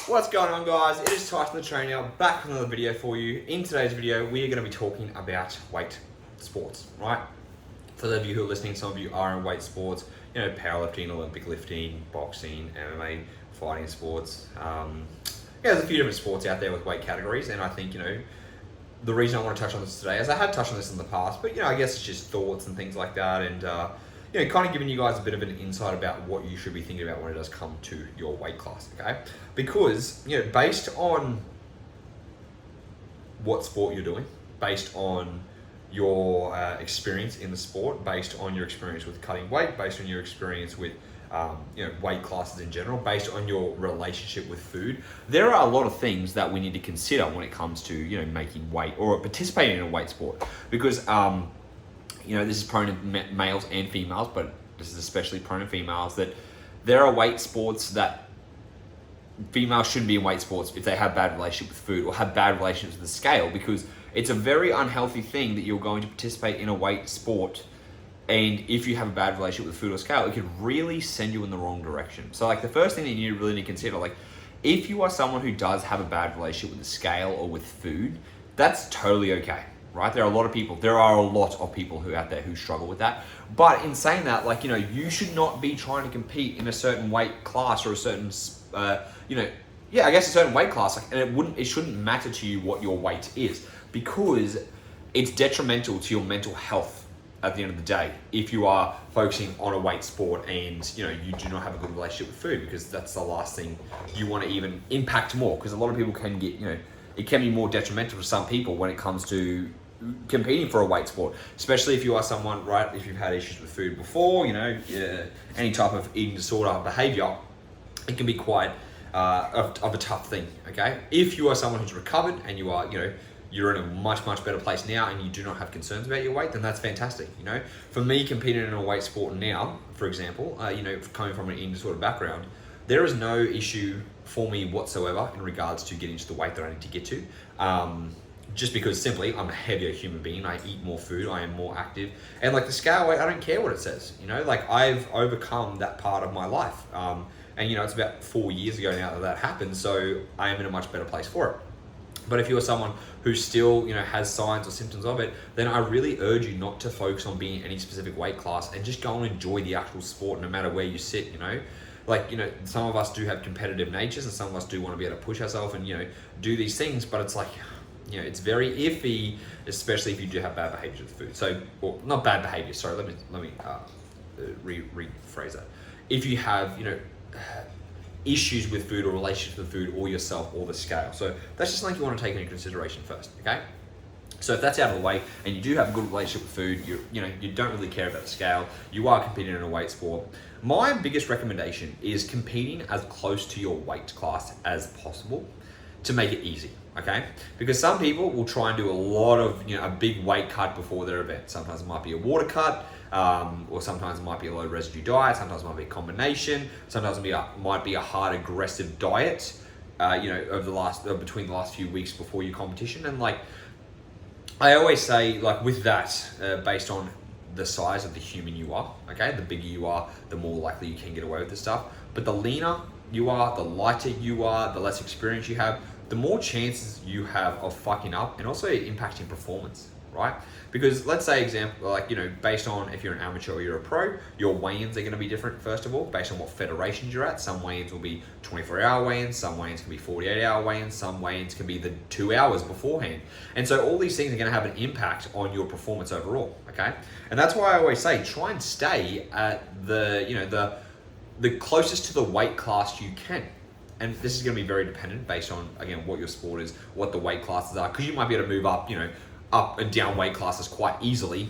What's going on, guys? It is Tyson the Trainer back with another video for you. In today's video, we are going to be talking about weight sports, right? For those of you who are listening, some of you are in weight sports, you know, powerlifting, Olympic lifting, boxing, MMA, fighting sports. There's a few different sports out there with weight categories, and I think, you know, the reason I want to touch on this today, as I had touched on this in the past, but, you know, I guess it's just thoughts and things like that, and, you know, kind of giving you guys a bit of an insight about what you should be thinking about when it does come to your weight class, okay? Because, you know, based on what sport you're doing, based on your experience in the sport, based on your experience with cutting weight, based on your experience with you know, weight classes in general, based on your relationship with food, there are a lot of things that we need to consider when it comes to, you know, making weight or participating in a weight sport. Because you know, this is prone to males and females, but this is especially prone to females, that there are weight sports that females shouldn't be in weight sports if they have bad relationship with food or have bad relationships with the scale, because it's a very unhealthy thing that you're going to participate in a weight sport, and if you have a bad relationship with food or scale, it could really send you in the wrong direction. So like the first thing that you really need to consider, like if you are someone who does have a bad relationship with the scale or with food, that's totally okay. Right? There are a lot of people who out there who struggle with that. But in saying that, like, you know, you should not be trying to compete in a certain weight class or a certain, you know, I guess a certain weight class. Like, and it shouldn't matter to you what your weight is, because it's detrimental to your mental health at the end of the day if you are focusing on a weight sport and, you know, you do not have a good relationship with food, because that's the last thing you want to even impact more. Because a lot of people can get, you know, it can be more detrimental to some people when it comes to competing for a weight sport, especially if you are someone, right, if you've had issues with food before, you know, any type of eating disorder behavior, it can be quite of a tough thing, okay? If you are someone who's recovered and you are, you know, you're in a much better place now and you do not have concerns about your weight, then that's fantastic, you know? For me, competing in a weight sport now, for example, you know, coming from an eating disorder background, there is no issue for me whatsoever in regards to getting to the weight that I need to get to. Just because simply I'm a heavier human being, I eat more food, I am more active, and like the scale weight, I don't care what it says, you know, like I've overcome that part of my life. And you know, it's about 4 years ago now that happened, so I am in a much better place for it. But if you're someone who still, you know, has signs or symptoms of it, then I really urge you not to focus on being any specific weight class and just go and enjoy the actual sport no matter where you sit, you know. Like, you know, some of us do have competitive natures and some of us do want to be able to push ourselves and, you know, do these things, but it's like, you know, it's very iffy, especially if you do have bad behaviors with food. So, well, not bad behavior, sorry, let me rephrase that. If you have, you know, issues with food or relationships with food or yourself or the scale. So that's just something you want to take into consideration first, okay? So if that's out of the way and you do have a good relationship with food, you don't really care about the scale, you are competing in a weight sport, my biggest recommendation is competing as close to your weight class as possible to make it easy, okay? Because some people will try and do a lot of, you know, a big weight cut before their event. Sometimes it might be a water cut, or sometimes it might be a low residue diet, sometimes it might be a combination, sometimes it might be a hard aggressive diet, you know, between the last few weeks before your competition. And like, I always say, like with that, based on the size of the human you are, okay? The bigger you are, the more likely you can get away with this stuff. But the leaner you are, the lighter you are, the less experience you have, the more chances you have of fucking up and also impacting performance, right? Because let's say example, like, you know, based on if you're an amateur or you're a pro, your weigh-ins are gonna be different, first of all, based on what federations you're at. Some weigh-ins will be 24-hour weigh-ins, some weigh-ins can be 48-hour weigh-ins, some weigh-ins can be the 2 hours beforehand. And so all these things are gonna have an impact on your performance overall, okay? And that's why I always say, try and stay at the, you know, the closest to the weight class you can. And this is going to be very dependent based on, again, what your sport is, what the weight classes are, because you might be able to move up, you know, up and down weight classes quite easily.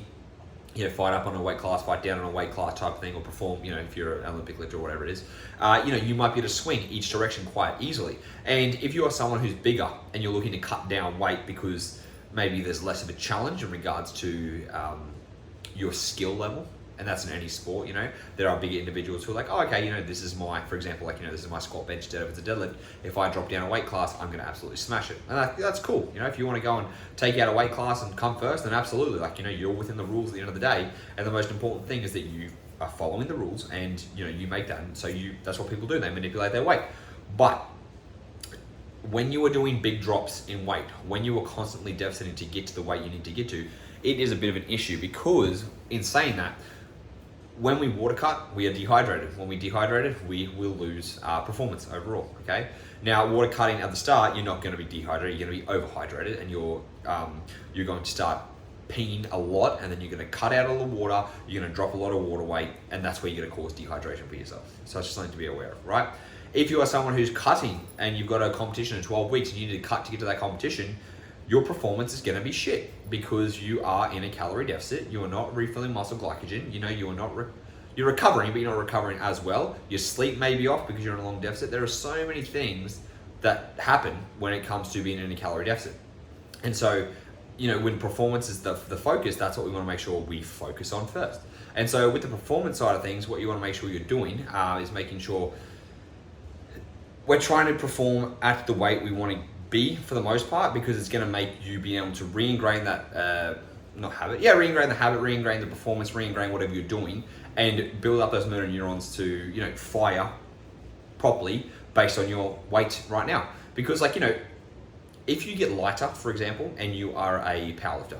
You know, fight up on a weight class, fight down on a weight class type of thing, or perform, you know, if you're an Olympic lifter or whatever it is, you know, you might be able to swing each direction quite easily. And if you are someone who's bigger and you're looking to cut down weight because maybe there's less of a challenge in regards to your skill level, and that's in any sport, you know, there are bigger individuals who are like, oh, okay, you know, this is my, for example, like, you know, this is my squat bench instead of it's a deadlift. If I drop down a weight class, I'm going to absolutely smash it. And that's cool. You know, if you want to go and take out a weight class and come first, then absolutely, like, you know, you're within the rules at the end of the day. And the most important thing is that you are following the rules and, you know, you make that. And so that's what people do. They manipulate their weight. But when you are doing big drops in weight, when you are constantly deficiting to get to the weight you need to get to, it is a bit of an issue, because in saying that, when we water cut, we are dehydrated. When we dehydrated, we will lose performance overall, okay? Now, water cutting at the start, you're not gonna be dehydrated, you're gonna be overhydrated, and you're going to start peeing a lot, and then you're gonna cut out all the water, you're gonna drop a lot of water weight, and that's where you're gonna cause dehydration for yourself. So it's just something to be aware of, right? If you are someone who's cutting and you've got a competition in 12 weeks and you need to cut to get to that competition, your performance is going to be shit, because you are in a calorie deficit. You are not refilling muscle glycogen. You know, you are not you're recovering, but you're not recovering as well. Your sleep may be off because you're in a long deficit. There are so many things that happen when it comes to being in a calorie deficit. And so, you know, when performance is the focus, that's what we want to make sure we focus on first. And so with the performance side of things, what you want to make sure you're doing is making sure we're trying to perform at the weight we want to be for the most part, because it's going to make you be able to re-ingrain that, re-ingrain the habit, re-ingrain the performance, re-ingrain whatever you're doing, and build up those motor neurons to, you know, fire properly based on your weight right now. Because, like, you know, if you get lighter, for example, and you are a powerlifter,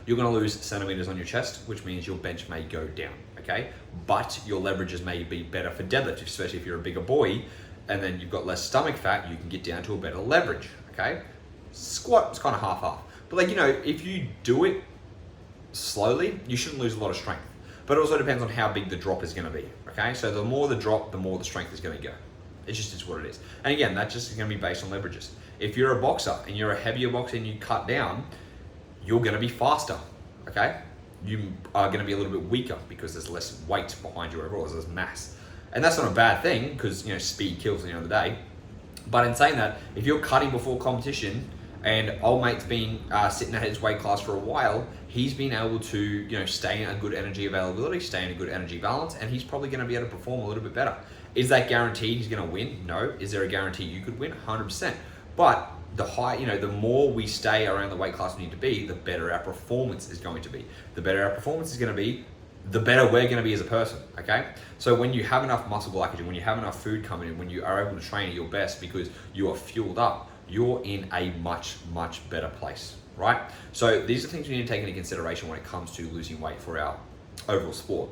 you're going to lose centimeters on your chest, which means your bench may go down, okay? But your leverages may be better for deadlift, especially if you're a bigger boy, and then you've got less stomach fat, you can get down to a better leverage, okay? Squat is kind of half-half. But, like, you know, if you do it slowly, you shouldn't lose a lot of strength. But it also depends on how big the drop is going to be, okay? So the more the drop, the more the strength is going to go. It's just is what it is. And again, that just is going to be based on leverages. If you're a boxer and you're a heavier boxer and you cut down, you're going to be faster, okay? You are going to be a little bit weaker because there's less weight behind you overall, there's mass. And that's not a bad thing, because, you know, speed kills at the end of the day. But in saying that, if you're cutting before competition, and old mate's been sitting at his weight class for a while, he's been able to, you know, stay in a good energy availability, stay in a good energy balance, and he's probably going to be able to perform a little bit better. Is that guaranteed he's going to win? No. Is there a guarantee you could win? 100%. But the more we stay around the weight class we need to be, the better our performance is going to be. The better our performance is going to be, the better we're going to be as a person, okay? So when you have enough muscle glycogen, when you have enough food coming in, when you are able to train at your best because you are fueled up, you're in a much, much better place, right? So these are things we need to take into consideration when it comes to losing weight for our overall sport,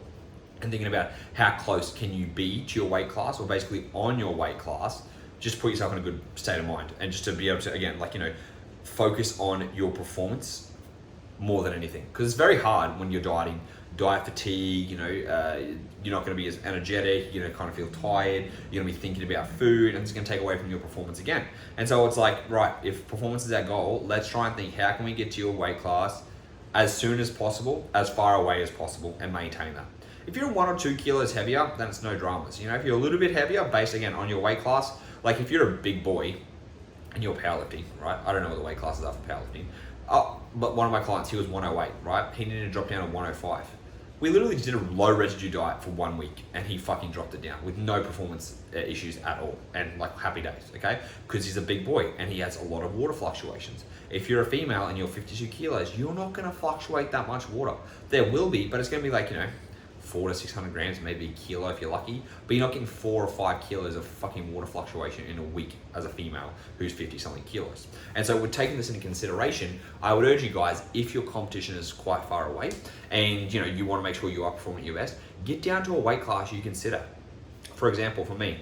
and thinking about how close can you be to your weight class, or basically on your weight class. Just put yourself in a good state of mind, and just to be able to, again, like, you know, focus on your performance more than anything, because it's very hard when you're dieting. Diet fatigue, you know, you're not going to be as energetic, you know, kind of feel tired, you're going to be thinking about food, and it's going to take away from your performance again. And so it's like, right, if performance is our goal, let's try and think, how can we get to your weight class as soon as possible, as far away as possible, and maintain that. If you're 1 or 2 kilos heavier, then it's no dramas. You know, if you're a little bit heavier, based again on your weight class, like if you're a big boy and you're powerlifting, right? I don't know what the weight classes are for powerlifting. But one of my clients, he was 108, right? He needed to drop down to 105. We literally did a low residue diet for 1 week, and he fucking dropped it down with no performance issues at all, and like happy days, okay? Because he's a big boy and he has a lot of water fluctuations. If you're a female and you're 52 kilos, you're not going to fluctuate that much water. There will be, but it's going to be like, you know, 400 to 600 grams, maybe a kilo if you're lucky, but you're not getting 4 or 5 kilos of fucking water fluctuation in a week as a female who's 50 something kilos. And so we're taking this into consideration. I would urge you guys, if your competition is quite far away and, you know, you want to make sure you are performing at your best, get down to a weight class you consider. For example, for me,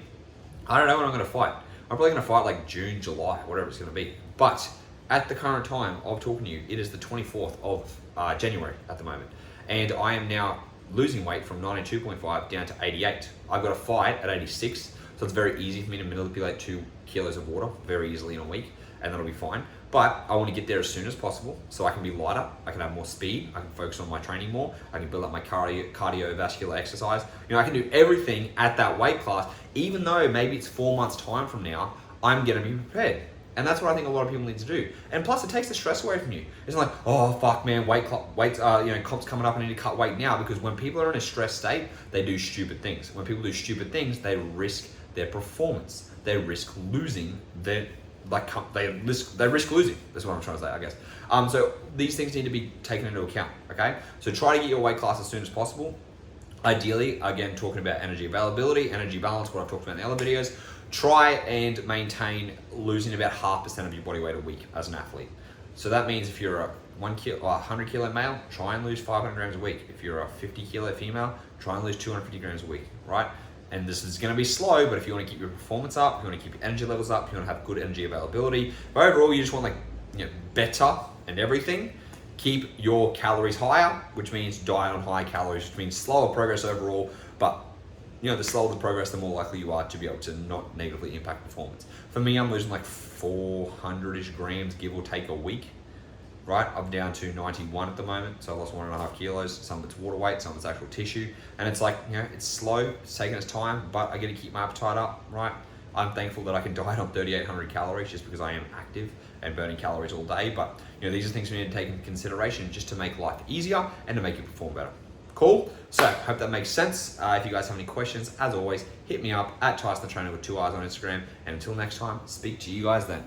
I don't know when I'm going to fight. I'm probably going to fight like June, July, whatever it's going to be. But at the current time of talking to you, it is the 24th of January at the moment. And I am now losing weight from 92.5 down to 88. I've got a fight at 86, so it's very easy for me to manipulate 2 kilos of water very easily in a week, and that'll be fine. But I want to get there as soon as possible so I can be lighter, I can have more speed, I can focus on my training more, I can build up my cardiovascular exercise. You know, I can do everything at that weight class, even though maybe it's 4 months time from now, I'm going to be prepared. And that's what I think a lot of people need to do. And plus, it takes the stress away from you. It's not like, oh, fuck, man, comp's coming up, I need to cut weight now. Because when people are in a stress state, they do stupid things. When people do stupid things, they risk their performance. They risk losing they risk losing. That's what I'm trying to say, I guess. So these things need to be taken into account, okay? So try to get your weight class as soon as possible. Ideally, again, talking about energy availability, energy balance, what I've talked about in the other videos. try and maintain losing about 0.5% of your body weight a week as an athlete. So that means if you're a 100 kilo male, try and lose 500 grams a week. If you're a 50 kilo female, try and lose 250 grams a week, right? And this is going to be slow, but if you want to keep your performance up, if you want to keep your energy levels up, if you want to have good energy availability, but overall you just want better and everything, keep your calories higher, which means diet on high calories, which means slower progress overall, but the slower the progress, the more likely you are to be able to not negatively impact performance. For me, I'm losing like 400-ish grams, give or take, a week, right? I'm down to 91 at the moment, so I lost 1.5 kilos. Some of it's water weight, some of it's actual tissue, and it's like, it's slow, it's taking its time, but I get to keep my appetite up, right? I'm thankful that I can diet on 3,800 calories just because I am active and burning calories all day, but these are things we need to take into consideration just to make life easier and to make you perform better. Cool. So hope that makes sense. If you guys have any questions, as always, hit me up at Tyson the Trainer with 2 eyes on Instagram. And until next time, speak to you guys then.